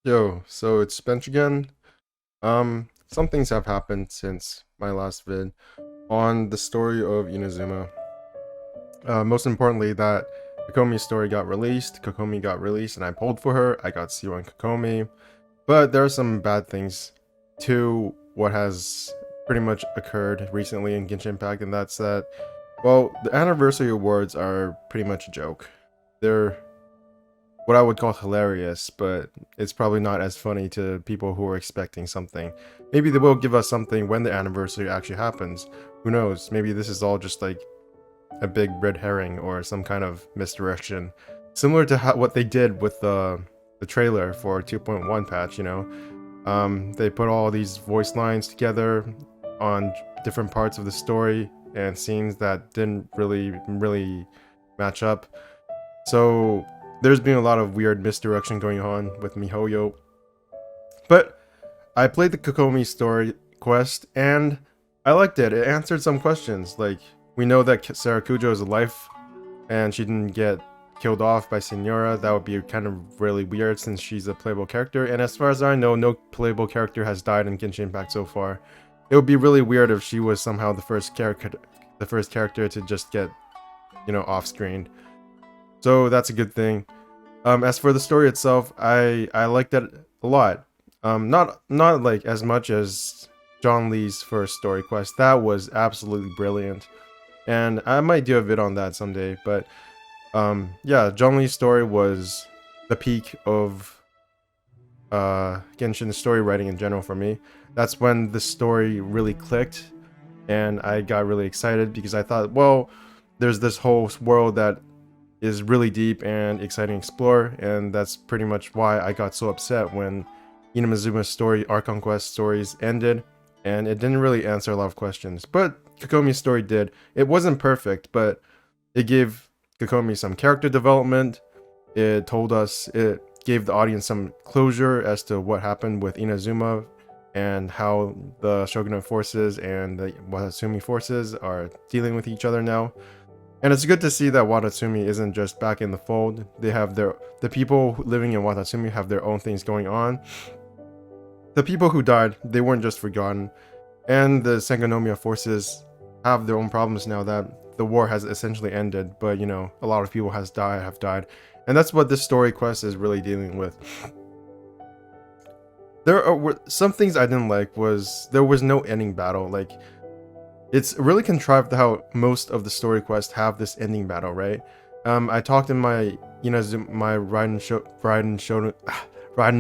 Yo, so it's Bench again. Some things have happened since my last vid on the story of Inazuma. Most importantly, that Kokomi's story got released. Kokomi got released, and I pulled for her. I got C on Kokomi, but there are some bad things to what has pretty much occurred recently in Genshin Impact, and that's that. Well, the anniversary awards are pretty much a joke. They're what I would call hilarious, but it's probably not as funny to people who are expecting something. Maybe they will give us something when the anniversary actually happens. Who knows? Maybe this is all just like a big red herring or some kind of misdirection. Similar to what they did with the trailer for 2.1 patch, you know? They put all these voice lines together on different parts of the story and scenes that didn't really match up. So there's been a lot of weird misdirection going on with Mihoyo. But I played the Kokomi story quest and I liked it. It answered some questions. Like, we know that Sarakujo is alive and she didn't get killed off by Senora. That would be kind of really weird since she's a playable character. And as far as I know, no playable character has died in Genshin Impact so far. It would be really weird if she was somehow the first character to just get, off-screen. So that's a good thing. As for the story itself, I liked it a lot. Not like as much as John Lee's first story quest. That was absolutely brilliant, and I might do a vid on that someday. But yeah, John Lee's story was the peak of Genshin story writing in general for me. That's when the story really clicked, and I got really excited because I thought, well, there's this whole world that is really deep and exciting to explore, and that's pretty much why I got so upset when Inazuma's story, Archon Quest stories ended, and it didn't really answer a lot of questions. But Kokomi's story did. It wasn't perfect, but it gave Kokomi some character development. It gave the audience some closure as to what happened with Inazuma and how the Shogunate forces and the Watatsumi forces are dealing with each other now. And it's good to see that Watatsumi isn't just back in the fold. The people living in Watatsumi have their own things going on. The people who died, they weren't just forgotten. And the Sengonomiya forces have their own problems now that the war has essentially ended. But, a lot of people have died. And that's what this story quest is really dealing with. Some things I didn't like was there was no ending battle. Like, it's really contrived how most of the story quests have this ending battle, right? I talked in my, my Raiden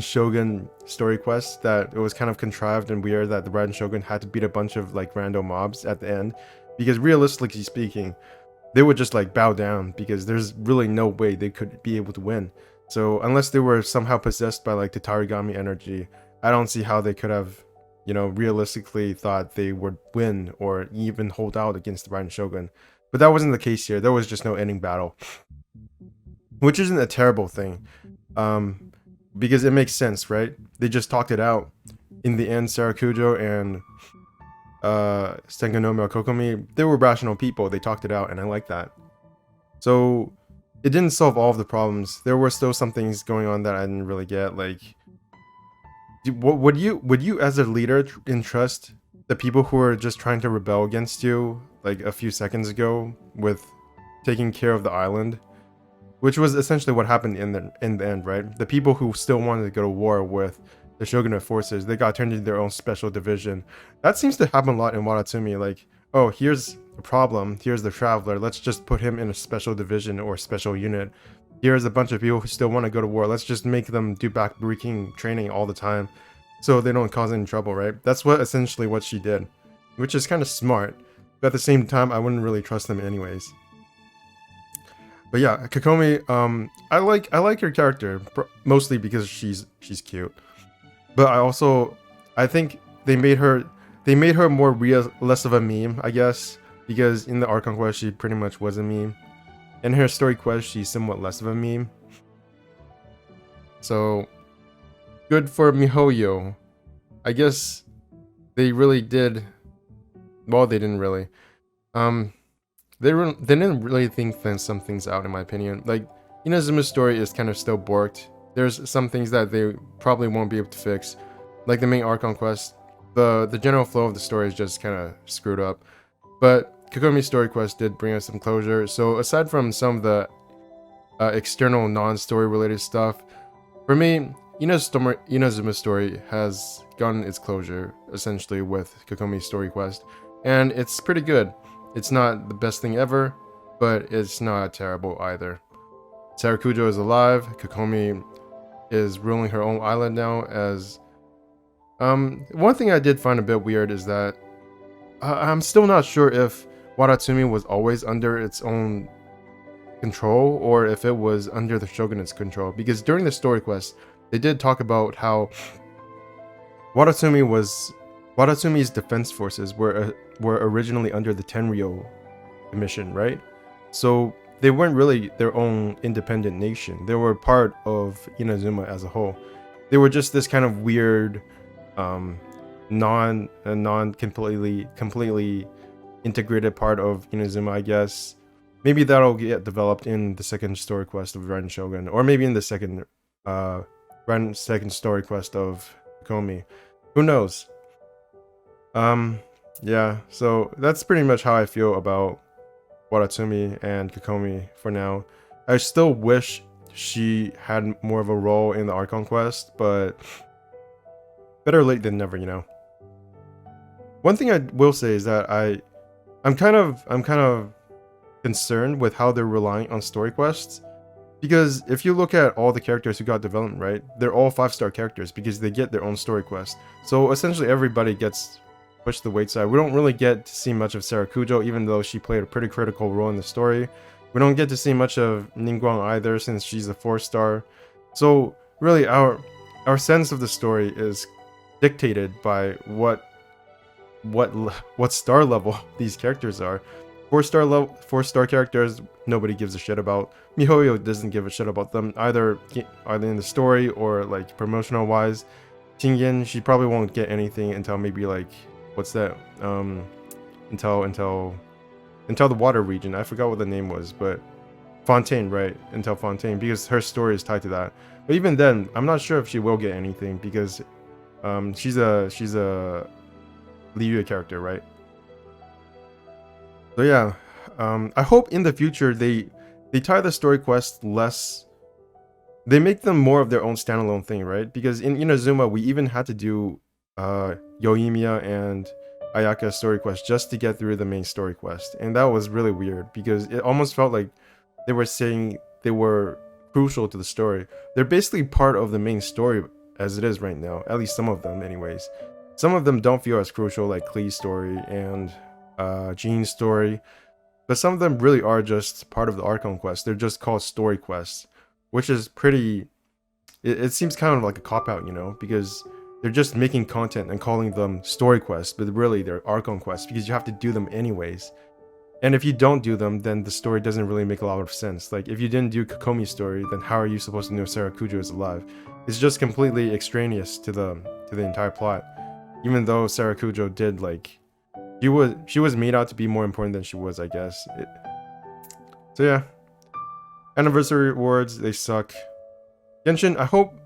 Shogun story quest that it was kind of contrived and weird that the Raiden Shogun had to beat a bunch of like random mobs at the end, because realistically speaking, they would just like bow down because there's really no way they could be able to win. So unless they were somehow possessed by like the Tarigami energy, I don't see how they could have realistically thought they would win or even hold out against the Raiden Shogun. But that wasn't the case here. There was just no ending battle, which isn't a terrible thing, because it makes sense, right? They just talked it out. In the end, Sarakujo and Sengonomiya Kokomi, they were rational people. They talked it out, and I like that. So it didn't solve all of the problems. There were still some things going on that I didn't really get, like, would you as a leader entrust the people who are just trying to rebel against you like a few seconds ago with taking care of the island, which was essentially what happened in the end, right? The people who still wanted to go to war with the Shogunate forces, they got turned into their own special division. That seems to happen a lot in Watatsumi. Like, oh, here's a problem, here's the traveler, let's just put him in a special division or special unit. Here's a bunch of people who still want to go to war. Let's just make them do backbreaking training all the time so they don't cause any trouble, right? That's essentially what she did, which is kind of smart. But at the same time, I wouldn't really trust them anyways. But yeah, Kokomi, I like her character mostly because she's cute. But I think they made her more real, less of a meme, I guess, because in the Archon Quest she pretty much was a meme. In her story quest, she's somewhat less of a meme. So, good for Mihoyo. I guess they really did. Well, they didn't really. They didn't really think some things out, in my opinion. Like, Inazuma's story is kind of still borked. there's some things that they probably won't be able to fix, like the main Archon Quest. The general flow of the story is just kind of screwed up. But Kokomi's story quest did bring us some closure. So aside from some of the external non-story related stuff, for me, Inazuma's story has gotten its closure essentially with Kokomi's story quest, and it's pretty good. It's not the best thing ever, but it's not terrible either. Sarakujo is alive. Kokomi is ruling her own island now. As one thing I did find a bit weird is that I'm still not sure if Watatsumi was always under its own control or if it was under the shogunate's control, because during the story quest they did talk about how Watasumi's defense forces were originally under the Tenryou Commission, right? So they weren't really their own independent nation. They were part of Inazuma as a whole. They were just this kind of weird, completely integrated part of Inazuma, I guess. Maybe that'll get developed in the second story quest of Ren Shogun, or maybe in the second story quest of Kokomi. Who knows? Yeah, so that's pretty much how I feel about Watatsumi and Kokomi for now. I still wish she had more of a role in the Archon Quest, but better late than never, you know. One thing I will say is that I'm kind of concerned with how they're relying on story quests, because if you look at all the characters who got development, right, they're all 5-star characters because they get their own story quest. So essentially everybody gets pushed to the weight side. We don't really get to see much of Sarakujo, even though she played a pretty critical role in the story. We don't get to see much of Ningguang either, since she's a 4-star. So really our sense of the story is dictated by what star level these characters are. 4-star characters, nobody gives a shit about. Mihoyo doesn't give a shit about them either in the story or like promotional wise. Shingen, she probably won't get anything until maybe like, what's that? Until the water region. I forgot what the name was, but Fontaine, right? Until Fontaine, because her story is tied to that. But even then, I'm not sure if she will get anything, because she's a Liu character, right? So yeah, I hope in the future they tie the story quests less. They make them more of their own standalone thing, right? Because in Inazuma, we even had to do Yoimiya and Ayaka story quest just to get through the main story quest, and that was really weird because it almost felt like they were saying they were crucial to the story. They're basically part of the main story as it is right now, at least some of them anyways. Some of them don't feel as crucial, like Klee's story and Jean's story, but some of them really are just part of the Archon Quest. They're just called story quests, which is pretty... It seems kind of like a cop-out, you know, because they're just making content and calling them story quests, but really they're Archon quests because you have to do them anyways. And if you don't do them, then the story doesn't really make a lot of sense. Like, if you didn't do Kokomi's story, then how are you supposed to know Sarakujo is alive? It's just completely extraneous to the entire plot. Even though Sarakujo did, like, she was made out to be more important than she was, I guess. So yeah, anniversary rewards, they suck. Genshin, I hope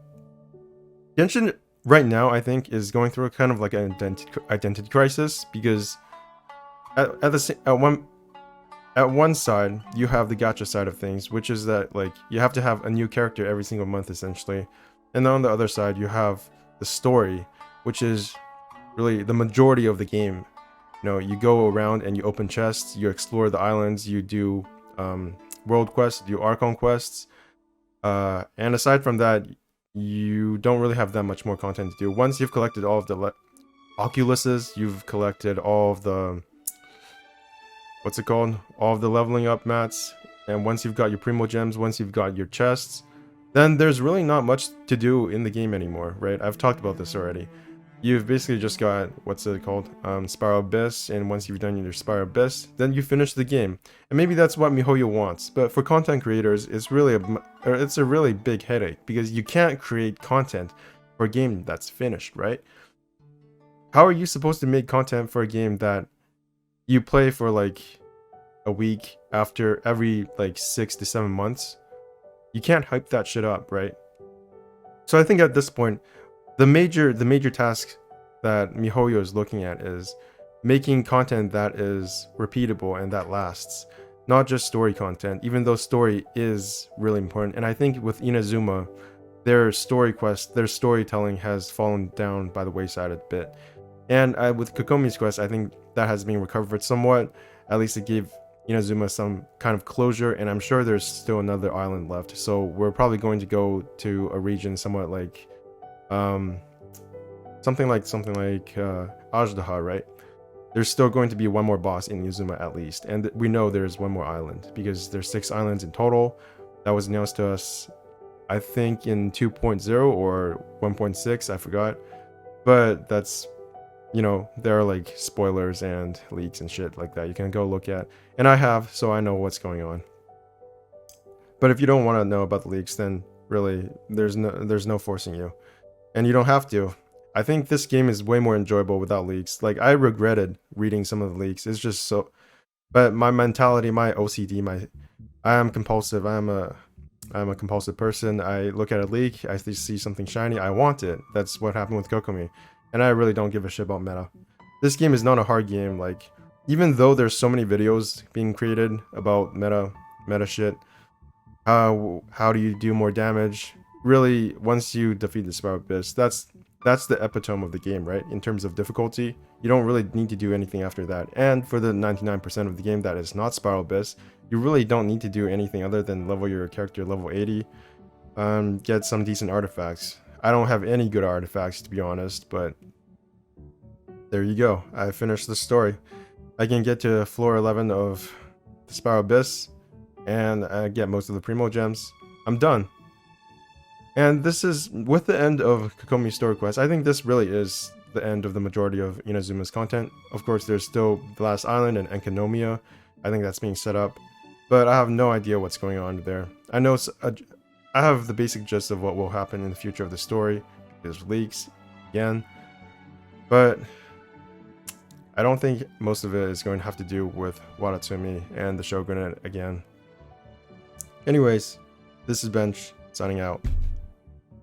Genshin right now, I think, is going through a kind of like an identity crisis, because at one side you have the gacha side of things, which is that like you have to have a new character every single month essentially, and then on the other side you have the story, which is really the majority of the game. You know, you go around and you open chests, you explore the islands, you do world quests, you do Archon quests, and aside from that, you don't really have that much more content to do. Once you've collected all of the Oculuses, you've collected all of the... what's it called? All of the leveling up mats, and once you've got your Primo Gems, once you've got your chests, then there's really not much to do in the game anymore, right? I've talked about this already. You've basically just got, what's it called? Spiral Abyss, and once you've done your Spiral Abyss, then you finish the game. And maybe that's what Mihoyo wants, but for content creators, it's a really big headache, because you can't create content for a game that's finished, right? How are you supposed to make content for a game that you play for like a week after every like 6 to 7 months? You can't hype that shit up, right? So I think at this point, the major task that Mihoyo is looking at is making content that is repeatable and that lasts, not just story content, even though story is really important. And I think with Inazuma, their story quest, their storytelling has fallen down by the wayside a bit. And with Kokomi's quest, I think that has been recovered somewhat. At least it gave Inazuma some kind of closure, and I'm sure there's still another island left. So we're probably going to go to a region somewhat like, something like Ajdaha, right? There's still going to be one more boss in Inazuma at least, and we know there's one more island because there's 6 islands in total. That was announced to us, I think, in 2.0 or 1.6, I forgot. But that's, you know, there are like spoilers and leaks and shit like that you can go look at, and I have, so I know what's going on. But if you don't want to know about the leaks, then really there's no forcing you, and you don't have to. I think this game is way more enjoyable without leaks. Like, I regretted reading some of the leaks. It's just so, but my mentality, my OCD, I am compulsive. I'm a compulsive person. I look at a leak, I see something shiny, I want it. That's what happened with Kokomi. And I really don't give a shit about meta. This game is not a hard game. Like, even though there's so many videos being created about meta shit, how do you do more damage? Really, once you defeat the Spiral Abyss, that's the epitome of the game, right? In terms of difficulty, you don't really need to do anything after that. And for the 99% of the game that is not Spiral Abyss, you really don't need to do anything other than level your character level 80, get some decent artifacts. I don't have any good artifacts, to be honest, but there you go. I finished the story. I can get to floor 11 of the Spiral Abyss, and I get most of the Primo Gems. I'm done. And this is, with the end of Kokomi's story quest, I think this really is the end of the majority of Inazuma's content. Of course, there's still the last island and Enkanomiya. I think that's being set up, but I have no idea what's going on there. I know I have the basic gist of what will happen in the future of the story. There's leaks, again, but I don't think most of it is going to have to do with Watatsumi and the Shogunate again. Anyways, this is Bench, signing out.